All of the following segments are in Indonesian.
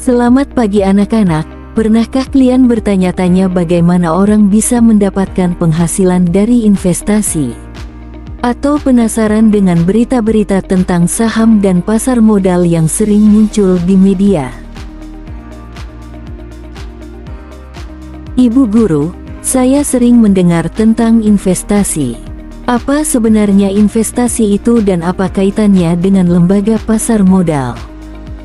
Selamat pagi anak-anak, pernahkah kalian bertanya-tanya bagaimana orang bisa mendapatkan penghasilan dari investasi? Atau penasaran dengan berita-berita tentang saham dan pasar modal yang sering muncul di media? Ibu guru, saya sering mendengar tentang investasi. Apa sebenarnya investasi itu dan apa kaitannya dengan lembaga pasar modal?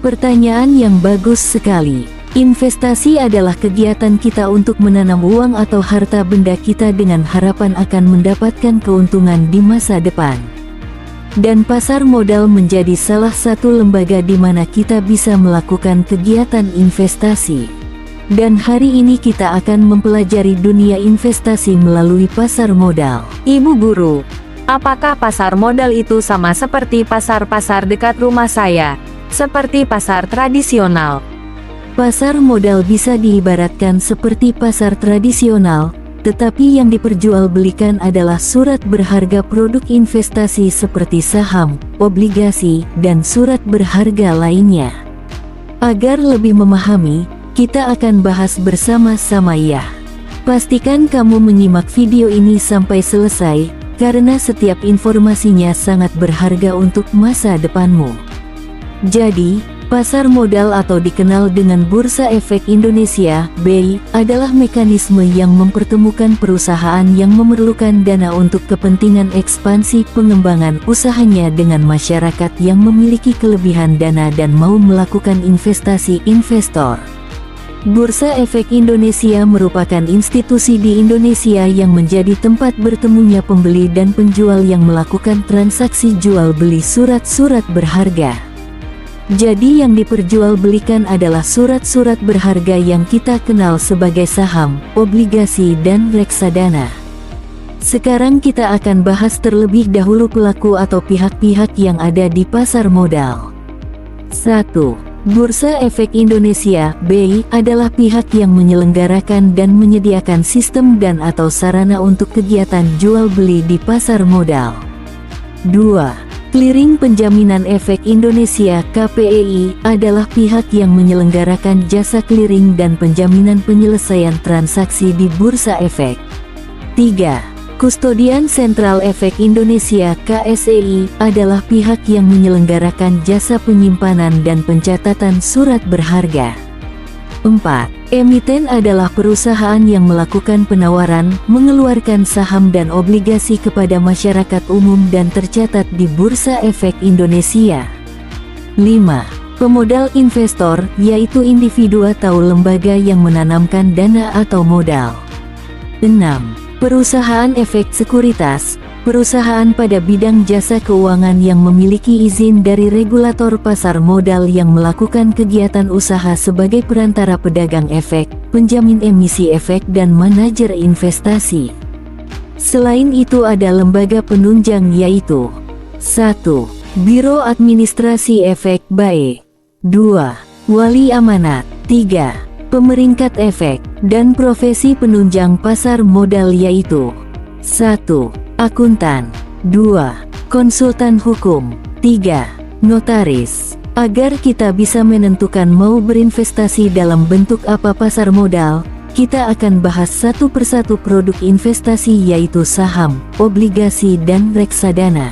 Pertanyaan yang bagus sekali. Investasi adalah kegiatan kita untuk menanam uang atau harta benda kita dengan harapan akan mendapatkan keuntungan di masa depan. Dan pasar modal menjadi salah satu lembaga di mana kita bisa melakukan kegiatan investasi. Dan hari ini kita akan mempelajari dunia investasi melalui pasar modal. Ibu guru, apakah pasar modal itu sama seperti pasar-pasar dekat rumah saya, seperti pasar tradisional? Pasar modal bisa diibaratkan seperti pasar tradisional, tetapi yang diperjualbelikan adalah surat berharga produk investasi seperti saham, obligasi, dan surat berharga lainnya. Agar lebih memahami, kita akan bahas bersama-sama ya. Pastikan kamu menyimak video ini sampai selesai, karena setiap informasinya sangat berharga untuk masa depanmu. Jadi, pasar modal atau dikenal dengan Bursa Efek Indonesia (BEI) adalah mekanisme yang mempertemukan perusahaan yang memerlukan dana untuk kepentingan ekspansi pengembangan usahanya dengan masyarakat yang memiliki kelebihan dana dan mau melakukan investasi investor. Bursa Efek Indonesia merupakan institusi di Indonesia yang menjadi tempat bertemunya pembeli dan penjual yang melakukan transaksi jual beli surat-surat berharga. Jadi yang diperjualbelikan adalah surat-surat berharga yang kita kenal sebagai saham, obligasi dan reksadana. Sekarang kita akan bahas terlebih dahulu pelaku atau pihak-pihak yang ada di pasar modal. 1. Bursa Efek Indonesia (BEI) adalah pihak yang menyelenggarakan dan menyediakan sistem dan atau sarana untuk kegiatan jual beli di pasar modal. 2. Clearing Penjaminan Efek Indonesia (KPEI) adalah pihak yang menyelenggarakan jasa clearing dan penjaminan penyelesaian transaksi di Bursa Efek. 3. Kustodian Sentral Efek Indonesia (KSEI) adalah pihak yang menyelenggarakan jasa penyimpanan dan pencatatan surat berharga. 4. Emiten adalah perusahaan yang melakukan penawaran, mengeluarkan saham dan obligasi kepada masyarakat umum dan tercatat di Bursa Efek Indonesia. 5. Pemodal investor, yaitu individu atau lembaga yang menanamkan dana atau modal. 6. Perusahaan efek sekuritas, perusahaan pada bidang jasa keuangan yang memiliki izin dari regulator pasar modal yang melakukan kegiatan usaha sebagai perantara pedagang efek, penjamin emisi efek dan manajer investasi. Selain itu ada lembaga penunjang yaitu 1. Biro Administrasi Efek (BAE). 2. Wali amanat. 3. Pemeringkat efek, dan profesi penunjang pasar modal yaitu 1. Akuntan. 2. Konsultan hukum. 3. Notaris. Agar kita bisa menentukan mau berinvestasi dalam bentuk apa pasar modal, kita akan bahas satu persatu produk investasi yaitu saham, obligasi dan reksadana.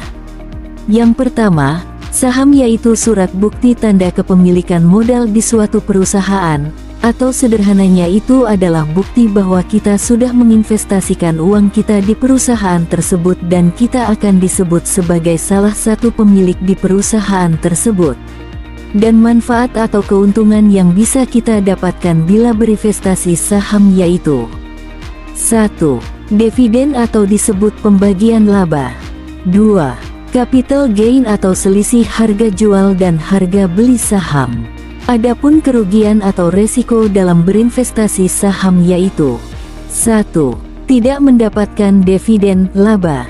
Yang pertama, saham yaitu surat bukti tanda kepemilikan modal di suatu perusahaan, atau sederhananya itu adalah bukti bahwa kita sudah menginvestasikan uang kita di perusahaan tersebut dan kita akan disebut sebagai salah satu pemilik di perusahaan tersebut. Dan manfaat atau keuntungan yang bisa kita dapatkan bila berinvestasi saham yaitu 1. Dividen atau disebut pembagian laba. 2. Capital gain atau selisih harga jual dan harga beli saham. Adapun kerugian atau resiko dalam berinvestasi saham yaitu 1. Tidak mendapatkan dividen laba.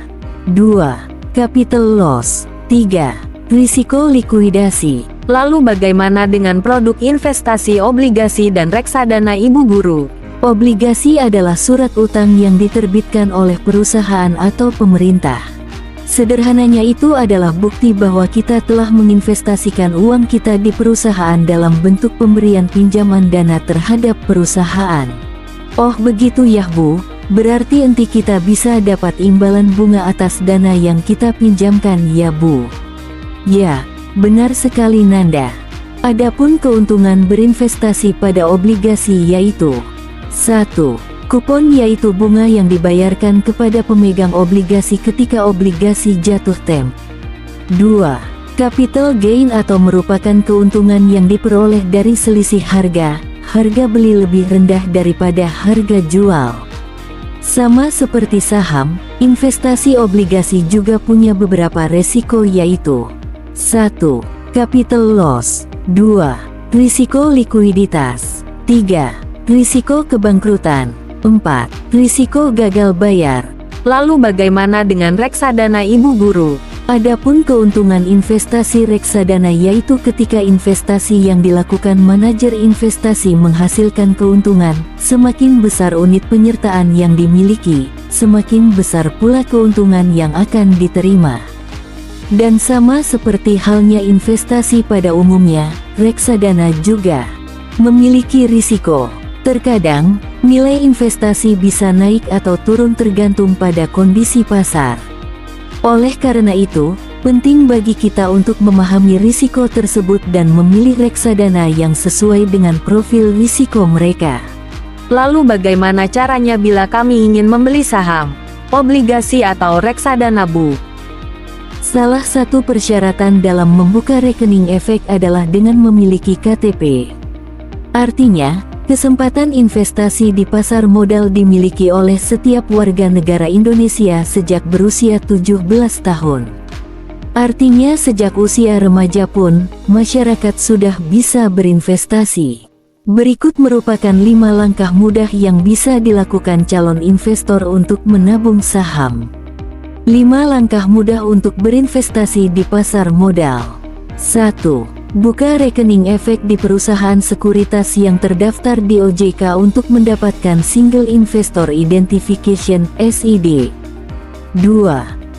2. Capital loss. 3. Risiko likuidasi. Lalu bagaimana dengan produk investasi obligasi dan reksadana Ibu Guru? Obligasi adalah surat utang yang diterbitkan oleh perusahaan atau pemerintah. Sederhananya itu adalah bukti bahwa kita telah menginvestasikan uang kita di perusahaan dalam bentuk pemberian pinjaman dana terhadap perusahaan. Oh begitu ya Bu, berarti nanti kita bisa dapat imbalan bunga atas dana yang kita pinjamkan ya Bu? Ya, benar sekali Nanda. Adapun keuntungan berinvestasi pada obligasi yaitu 1. Kupon yaitu bunga yang dibayarkan kepada pemegang obligasi ketika obligasi jatuh tempo. 2. Capital gain atau merupakan keuntungan yang diperoleh dari selisih harga beli lebih rendah daripada harga jual. Sama seperti saham, investasi obligasi juga punya beberapa resiko yaitu 1. Capital loss. 2. Risiko likuiditas. 3. Risiko kebangkrutan. 4. Risiko gagal bayar. Lalu bagaimana dengan reksadana Ibu Guru? Adapun keuntungan investasi reksadana yaitu ketika investasi yang dilakukan manajer investasi menghasilkan keuntungan, semakin besar unit penyertaan yang dimiliki, semakin besar pula keuntungan yang akan diterima. Dan sama seperti halnya investasi pada umumnya, reksadana juga memiliki risiko. Terkadang, nilai investasi bisa naik atau turun tergantung pada kondisi pasar. Oleh karena itu, penting bagi kita untuk memahami risiko tersebut dan memilih reksadana yang sesuai dengan profil risiko mereka. Lalu bagaimana caranya bila kami ingin membeli saham, obligasi atau reksadana Bu? Salah satu persyaratan dalam membuka rekening efek adalah dengan memiliki KTP. Artinya, kesempatan investasi di pasar modal dimiliki oleh setiap warga negara Indonesia sejak berusia 17 tahun. Artinya sejak usia remaja pun, masyarakat sudah bisa berinvestasi. Berikut merupakan 5 langkah mudah yang bisa dilakukan calon investor untuk menabung saham. 5 langkah mudah untuk berinvestasi di pasar modal. 1. Buka rekening efek di perusahaan sekuritas yang terdaftar di OJK untuk mendapatkan Single Investor Identification (SID). 2.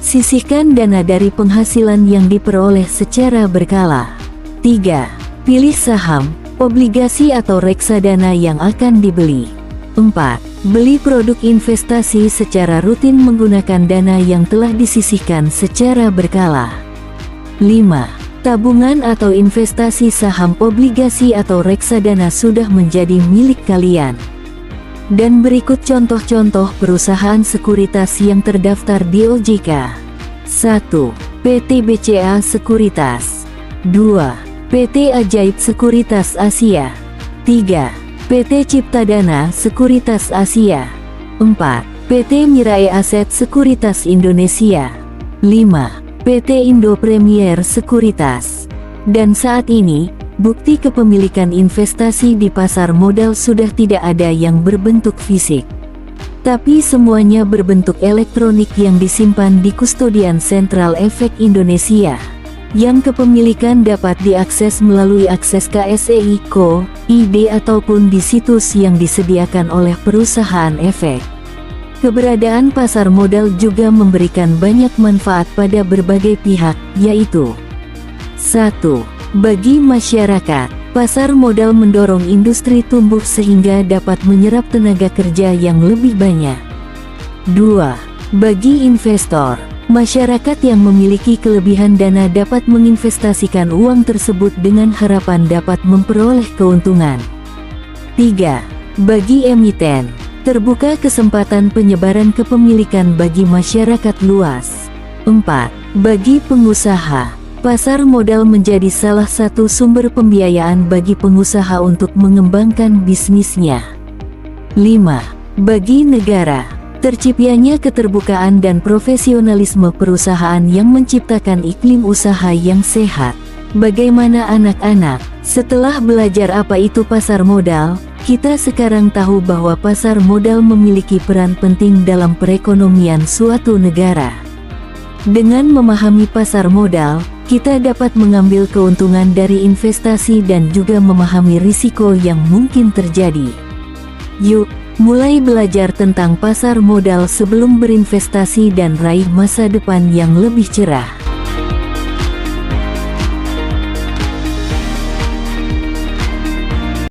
Sisihkan dana dari penghasilan yang diperoleh secara berkala. 3. Pilih saham, obligasi atau reksadana yang akan dibeli. 4. Beli produk investasi secara rutin menggunakan dana yang telah disisihkan secara berkala. 5. Tabungan atau investasi saham, obligasi atau reksadana sudah menjadi milik kalian. Dan berikut contoh-contoh perusahaan sekuritas yang terdaftar di OJK. 1. PT BCA Sekuritas. 2. PT Ajaib Sekuritas Asia. 3. PT Ciptadana Sekuritas Asia. 4. PT Mirae Aset Sekuritas Indonesia. 5. PT Indo Premier Sekuritas. Dan saat ini, bukti kepemilikan investasi di pasar modal sudah tidak ada yang berbentuk fisik, tapi semuanya berbentuk elektronik yang disimpan di Kustodian Sentral Efek Indonesia, yang kepemilikan dapat diakses melalui akses KSEI Co. ID ataupun di situs yang disediakan oleh perusahaan efek. Keberadaan pasar modal juga memberikan banyak manfaat pada berbagai pihak, yaitu 1. Bagi masyarakat, pasar modal mendorong industri tumbuh sehingga dapat menyerap tenaga kerja yang lebih banyak. 2. Bagi investor, masyarakat yang memiliki kelebihan dana dapat menginvestasikan uang tersebut dengan harapan dapat memperoleh keuntungan. 3. Bagi emiten, terbuka kesempatan penyebaran kepemilikan bagi masyarakat luas. 4. Bagi pengusaha, pasar modal menjadi salah satu sumber pembiayaan bagi pengusaha untuk mengembangkan bisnisnya. 5. Bagi negara, terciptanya keterbukaan dan profesionalisme perusahaan yang menciptakan iklim usaha yang sehat. Bagaimana anak-anak? Setelah belajar apa itu pasar modal, kita sekarang tahu bahwa pasar modal memiliki peran penting dalam perekonomian suatu negara. Dengan memahami pasar modal, kita dapat mengambil keuntungan dari investasi dan juga memahami risiko yang mungkin terjadi. Yuk, Mulai belajar tentang pasar modal sebelum berinvestasi dan raih masa depan yang lebih cerah.